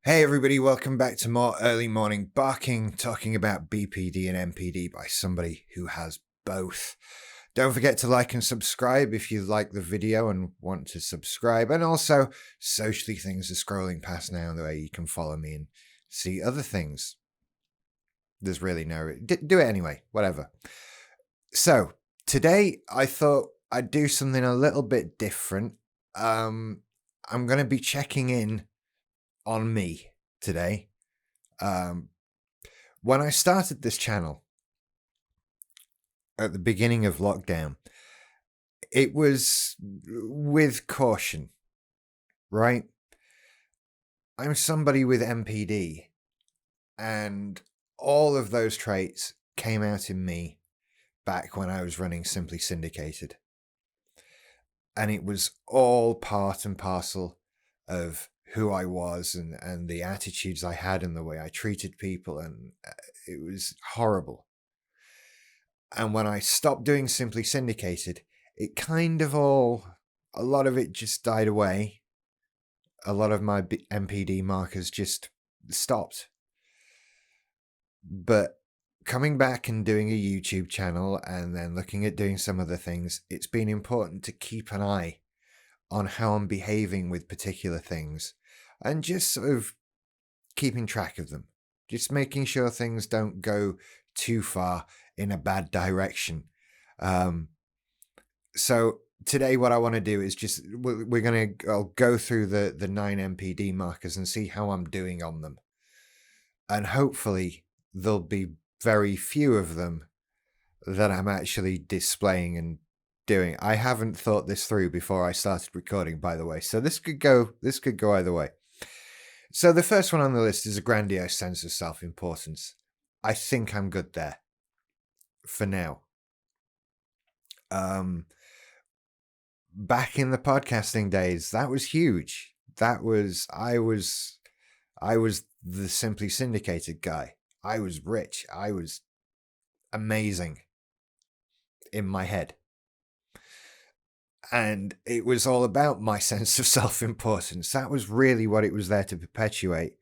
Hey everybody, welcome back to more early morning barking, talking about BPD and NPD by somebody who has both. Don't forget to like and subscribe if you like the video and want to subscribe. And also, socially things are scrolling past now the way you can follow me and see other things. There's really no... do it anyway, whatever. So, today I thought I'd do something a little bit different. I'm going to be checking in on me today. When I started this channel at the beginning of lockdown, it was with caution, right? I'm somebody with NPD, and all of those traits came out in me back when I was running Simply Syndicated. And it was all part and parcel of who I was and the attitudes I had and the way I treated people, and it was horrible. And when I stopped doing Simply Syndicated, it kind of a lot of it just died away. A lot of my NPD markers just stopped. But coming back and doing a YouTube channel and then looking at doing some other things, it's been important to keep an eye on how I'm behaving with particular things and just sort of keeping track of them, just making sure things don't go too far in a bad direction. So today what I want to do is just, I'll go through the 9 NPD markers and see how I'm doing on them. And hopefully there'll be very few of them that I'm actually displaying and doing. I haven't thought this through before I started recording, by the way, so this could go either way. So the first one on the list is a grandiose sense of self-importance. I think I'm good there for now. Back in the podcasting days, that was huge. I was the Simply Syndicated guy. I was rich. I was amazing in my head. And it was all about my sense of self-importance. That was really what it was there to perpetuate.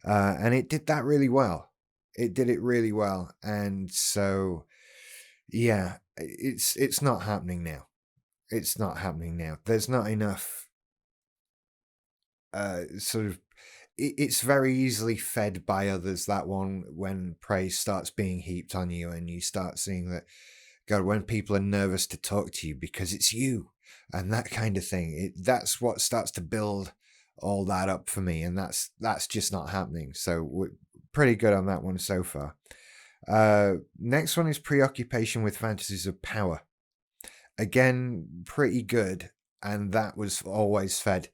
And it did that really well. It did it really well. And so, yeah, it's not happening now. It's not happening now. There's not enough it's very easily fed by others, that one, when praise starts being heaped on you and you start seeing that, God, when people are nervous to talk to you because it's you and that kind of thing, that's what starts to build all that up for me, and that's just not happening. So we're pretty good on that one so far. Next one is preoccupation with fantasies of power. Again, pretty good, and that was always fed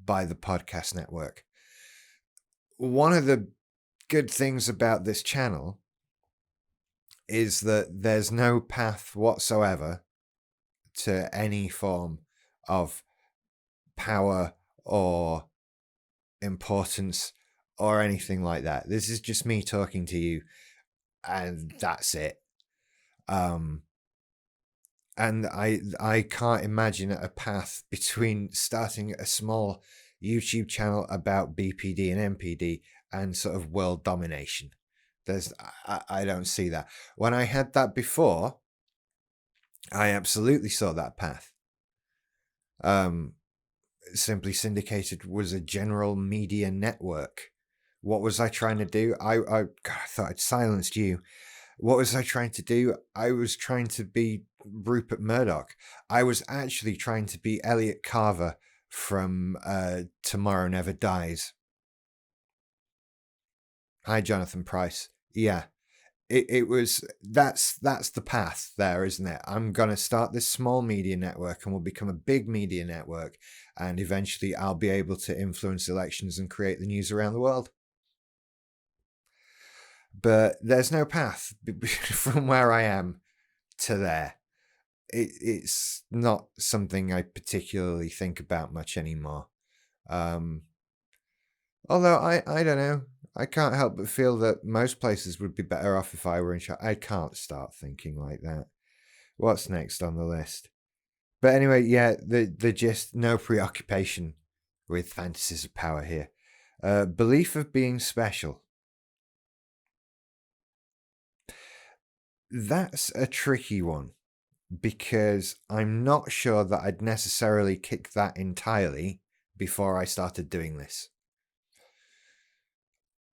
by the podcast network. One of the good things about this channel is that there's no path whatsoever to any form of power or importance or anything like that. This is just me talking to you, and that's it. And I can't imagine a path between starting a small YouTube channel about BPD and NPD and sort of world domination. I don't see that. When I had that before, I absolutely saw that path. Simply Syndicated was a general media network. What was I trying to do? God, I thought I'd silenced you. What was I trying to do? I was trying to be Rupert Murdoch. I was actually trying to be Elliot Carver from Tomorrow Never Dies. Hi, Jonathan Price. Yeah, it was, that's the path there, isn't it? I'm going to start this small media network and we'll become a big media network, and eventually I'll be able to influence elections and create the news around the world. But there's no path from where I am to there. It's not something I particularly think about much anymore. Although I don't know. I can't help but feel that most places would be better off if I were in charge. I can't start thinking like that. What's next on the list? But anyway, yeah, the gist, no preoccupation with fantasies of power here. Belief of being special. That's a tricky one, because I'm not sure that I'd necessarily kick that entirely before I started doing this.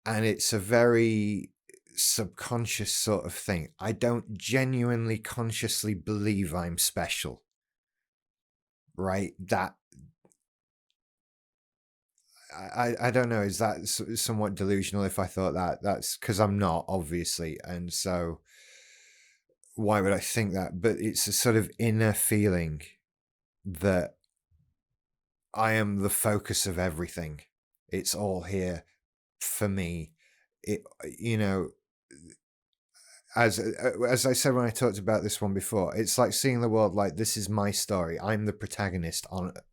And it's a very subconscious sort of thing. I don't genuinely consciously believe I'm special, right? That I don't know. Is that somewhat delusional if I thought that? That's because I'm not, obviously. And so why would I think that? But it's a sort of inner feeling that I am the focus of everything. It's all here for me. It, you know, as I said when I talked about this one before, it's like seeing the world like, this is my story. I'm the protagonist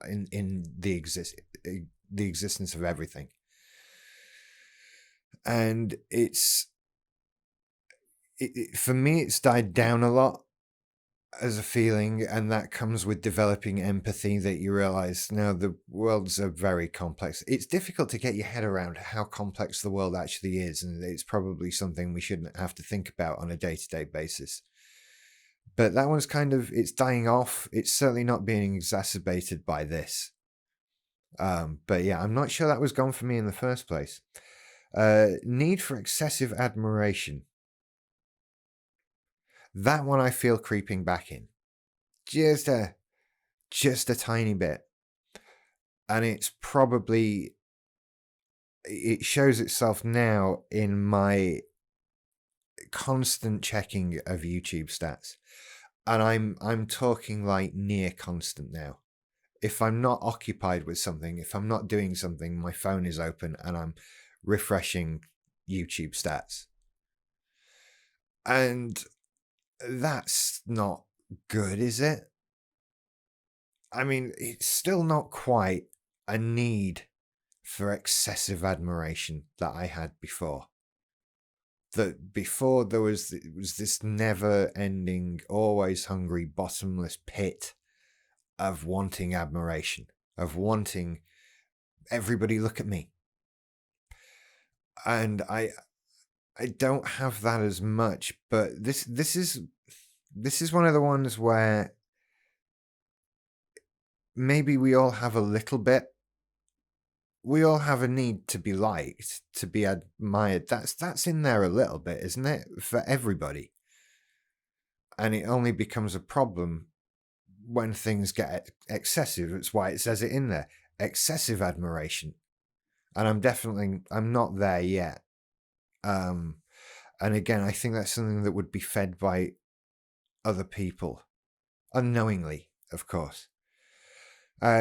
in the existence of everything. And for me, it's died down a lot as a feeling, and that comes with developing empathy, that you realize now the worlds are very complex. It's difficult to get your head around how complex the world actually is, and it's probably something we shouldn't have to think about on a day-to-day basis. But that one's it's dying off. It's certainly not being exacerbated by this. But yeah, I'm not sure that was gone for me in the first place. Need for excessive admiration. That one I feel creeping back in. Just a tiny bit. And it shows itself now in my constant checking of YouTube stats. And I'm talking like near constant now. If I'm not occupied with something, if I'm not doing something, my phone is open and I'm refreshing YouTube stats. And that's not good, is it? I mean, it's still not quite a need for excessive admiration that I had before. That before there was this never-ending, always hungry, bottomless pit of wanting admiration, of wanting everybody look at me. And I don't have that as much, but this is one of the ones where maybe we all have a little bit. We all have a need to be liked, to be admired. That's in there a little bit, isn't it? For everybody. And it only becomes a problem when things get excessive. It's why it says it in there. Excessive admiration. And I'm not there yet. And again, I think that's something that would be fed by other people. Unknowingly, of course.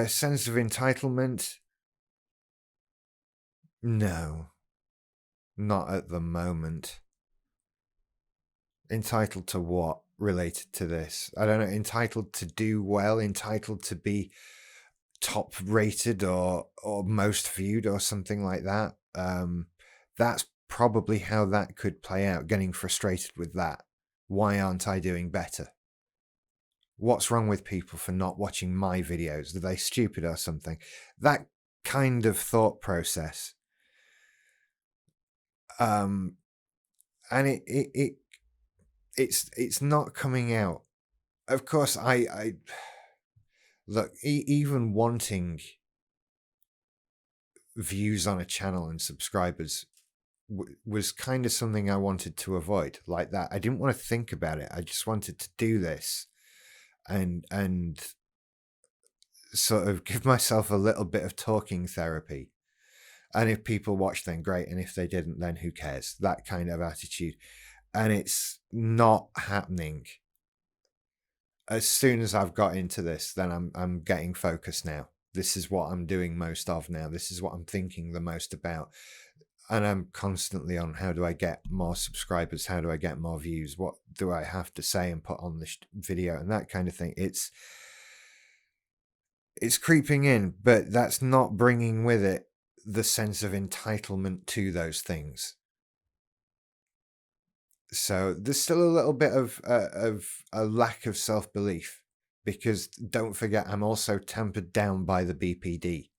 Sense of entitlement. No. Not at the moment. Entitled to what related to this? I don't know. Entitled to do well, entitled to be top rated or most viewed or something like that. That's probably how that could play out, getting frustrated with that. Why aren't I doing better? What's wrong with people for not watching my videos? Are they stupid or something? That kind of thought process. And it's not coming out. Of course, I look, even wanting views on a channel and subscribers was kind of something I wanted to avoid, like that. I didn't want to think about it. I just wanted to do this and sort of give myself a little bit of talking therapy. And if people watch, then great. And if they didn't, then who cares? That kind of attitude. And it's not happening. As soon as I've got into this, then I'm getting focused now. This is what I'm doing most of now. This is what I'm thinking the most about. And I'm constantly on, how do I get more subscribers? How do I get more views? What do I have to say and put on this video? And that kind of thing. It's creeping in, but that's not bringing with it the sense of entitlement to those things. So there's still a little bit of a lack of self-belief because don't forget, I'm also tempered down by the BPD.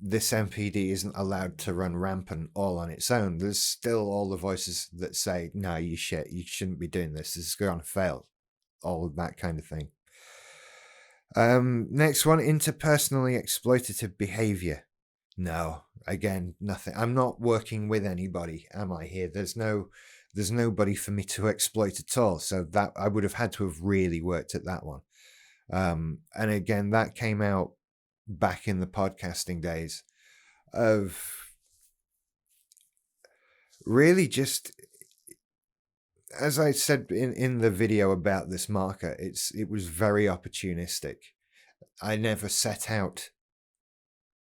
This NPD isn't allowed to run rampant all on its own. There's still all the voices that say, no, you shit, you shouldn't be doing this. This is going to fail. All of that kind of thing. Next one, interpersonally exploitative behavior. No, again, nothing. I'm not working with anybody, am I here? There's nobody for me to exploit at all. So that I would have had to have really worked at that one. And again, that came out back in the podcasting days of really just, as I said in the video about this marker, it was very opportunistic. I never set out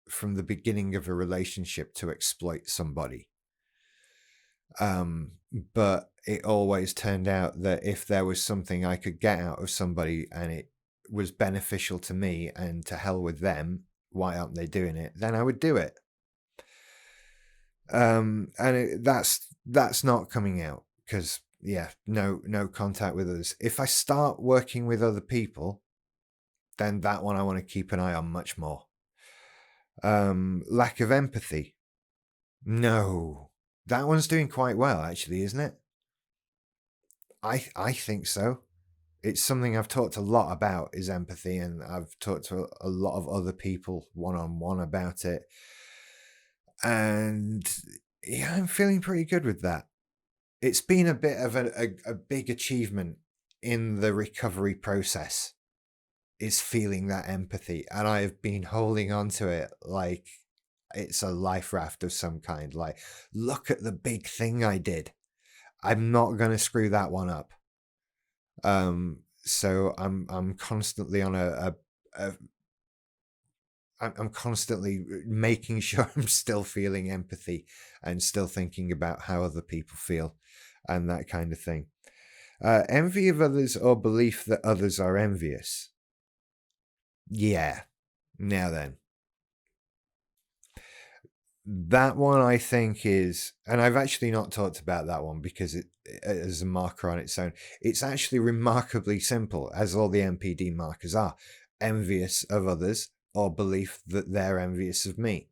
from the beginning of a relationship to exploit somebody. But it always turned out that if there was something I could get out of somebody and it was beneficial to me and to hell with them, why aren't they doing it? Then I would do it. That's not coming out because no contact with others. If I start working with other people, then that one I want to keep an eye on much more. Lack of empathy. No, that one's doing quite well, actually, isn't it? I think so. It's something I've talked a lot about, is empathy, and I've talked to a lot of other people one-on-one about it. And yeah, I'm feeling pretty good with that. It's been a bit of a big achievement in the recovery process, is feeling that empathy. And I have been holding on to it like it's a life raft of some kind. Like, look at the big thing I did. I'm not going to screw that one up. So I'm constantly on I'm constantly making sure I'm still feeling empathy and still thinking about how other people feel and that kind of thing. Envy of others or belief that others are envious. Yeah. Now then. That one I think is, and I've actually not talked about that one because it is a marker on its own. It's actually remarkably simple, as all the NPD markers are. Envious of others or belief that they're envious of me.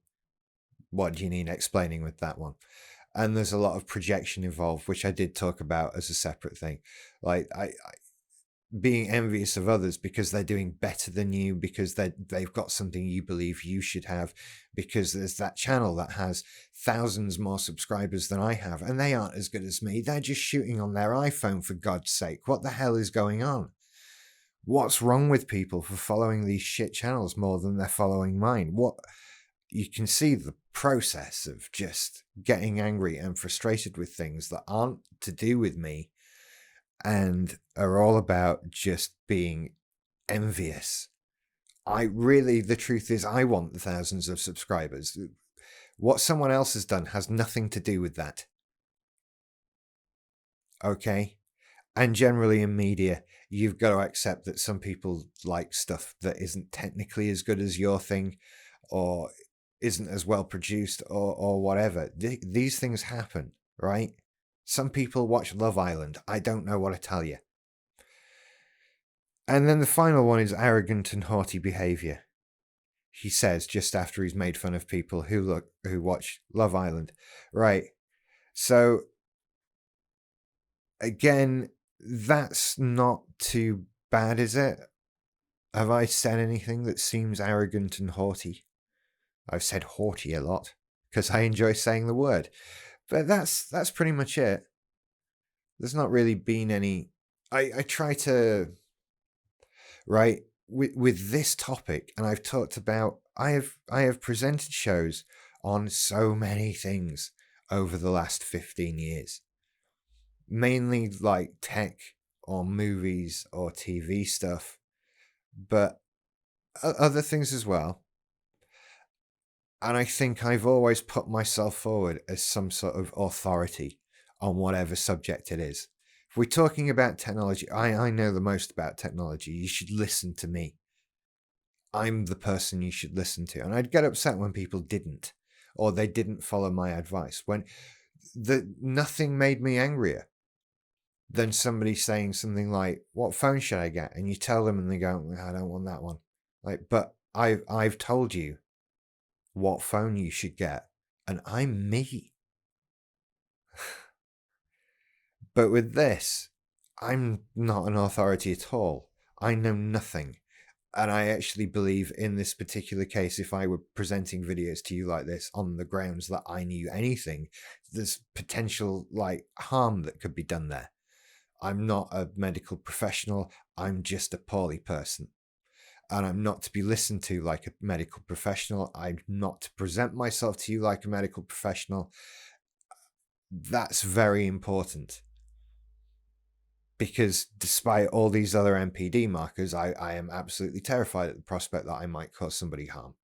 What do you need explaining with that one? And there's a lot of projection involved, which I did talk about as a separate thing. Like I being envious of others because they're doing better than you, because they've got something you believe you should have, because there's that channel that has thousands more subscribers than I have, and they aren't as good as me. They're just shooting on their iPhone, for God's sake. What the hell is going on? What's wrong with people for following these shit channels more than they're following mine? What? You can see the process of just getting angry and frustrated with things that aren't to do with me and are all about just being envious. The truth is, I want the thousands of subscribers. What someone else has done has nothing to do with that. Okay? And generally in media, you've got to accept that some people like stuff that isn't technically as good as your thing, or isn't as well produced, or whatever. These things happen, right? Some people watch Love Island. I don't know what to tell you. And then the final one is arrogant and haughty behavior. He says just after he's made fun of people who watch Love Island. Right. So again, that's not too bad, is it? Have I said anything that seems arrogant and haughty? I've said haughty a lot because I enjoy saying the word. But that's pretty much it. There's not really been any. I try to, right, with this topic, and I've talked about, I have presented shows on so many things over the last 15 years. Mainly like tech or movies or TV stuff, but other things as well. And I think I've always put myself forward as some sort of authority on whatever subject it is. If we're talking about technology, I know the most about technology. You should listen to me. I'm the person you should listen to. And I'd get upset when people didn't, or they didn't follow my advice. When nothing made me angrier than somebody saying something like, what phone should I get? And you tell them and they go, I don't want that one. Like, but I've told you what phone you should get, and I'm me. But with this, I'm not an authority at all. I know nothing. And I actually believe in this particular case, if I were presenting videos to you like this on the grounds that I knew anything, there's potential like harm that could be done there. I'm not a medical professional. I'm just a poorly person. And I'm not to be listened to like a medical professional. I'm not to present myself to you like a medical professional. That's very important. Because despite all these other NPD markers, I am absolutely terrified at the prospect that I might cause somebody harm.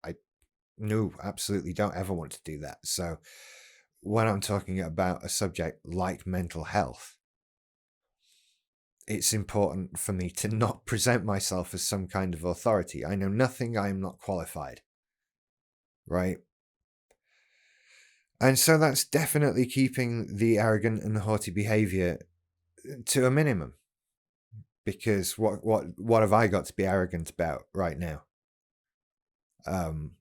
No, absolutely don't ever want to do that. So when I'm talking about a subject like mental health, it's important for me to not present myself as some kind of authority. I know nothing. I am not qualified. Right? And so that's definitely keeping the arrogant and the haughty behavior to a minimum. Because what have I got to be arrogant about right now? And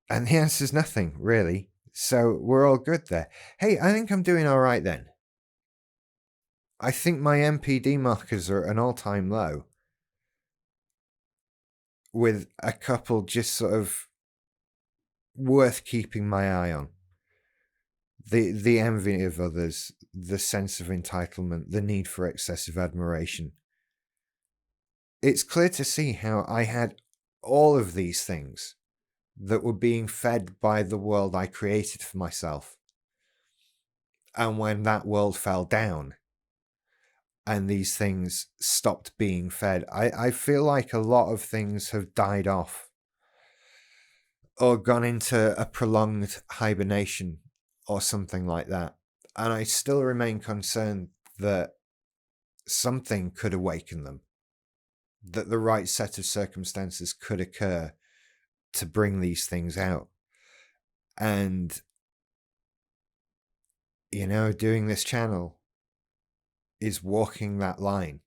the answer is nothing, really. So we're all good there. Hey, I think I'm doing all right then. I think my NPD markers are at an all-time low, with a couple just sort of worth keeping my eye on. The envy of others, the sense of entitlement, the need for excessive admiration. It's clear to see how I had all of these things that were being fed by the world I created for myself. And when that world fell down and these things stopped being fed, I feel like a lot of things have died off or gone into a prolonged hibernation or something like that. And I still remain concerned that something could awaken them, that the right set of circumstances could occur to bring these things out. And, you know, doing this channel is walking that line.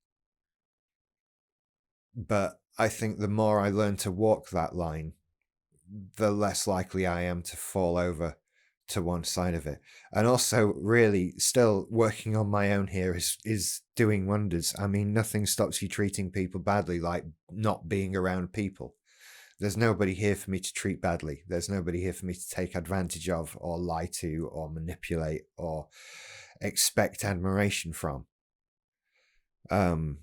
But I think the more I learn to walk that line, the less likely I am to fall over to one side of it. And also, really, still working on my own here is doing wonders. I mean, nothing stops you treating people badly like not being around people. There's nobody here for me to treat badly. There's nobody here for me to take advantage of or lie to or manipulate or expect admiration from. So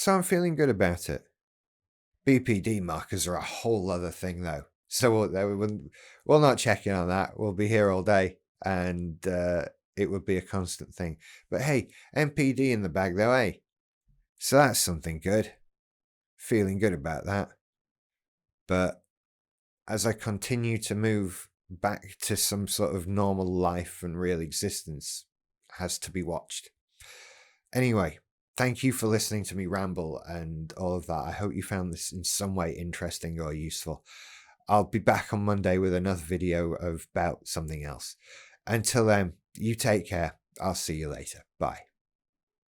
I'm feeling good about it. BPD markers are a whole other thing, though. So we'll not check in on that. We'll be here all day, and it would be a constant thing. But hey, NPD in the bag, though, eh? So that's something good. Feeling good about that. But as I continue to move back to some sort of normal life and real existence, has to be watched. Anyway, thank you for listening to me ramble and all of that. I hope you found this in some way interesting or useful. I'll be back on Monday with another video about something else. Until then, you take care. I'll see you later. Bye.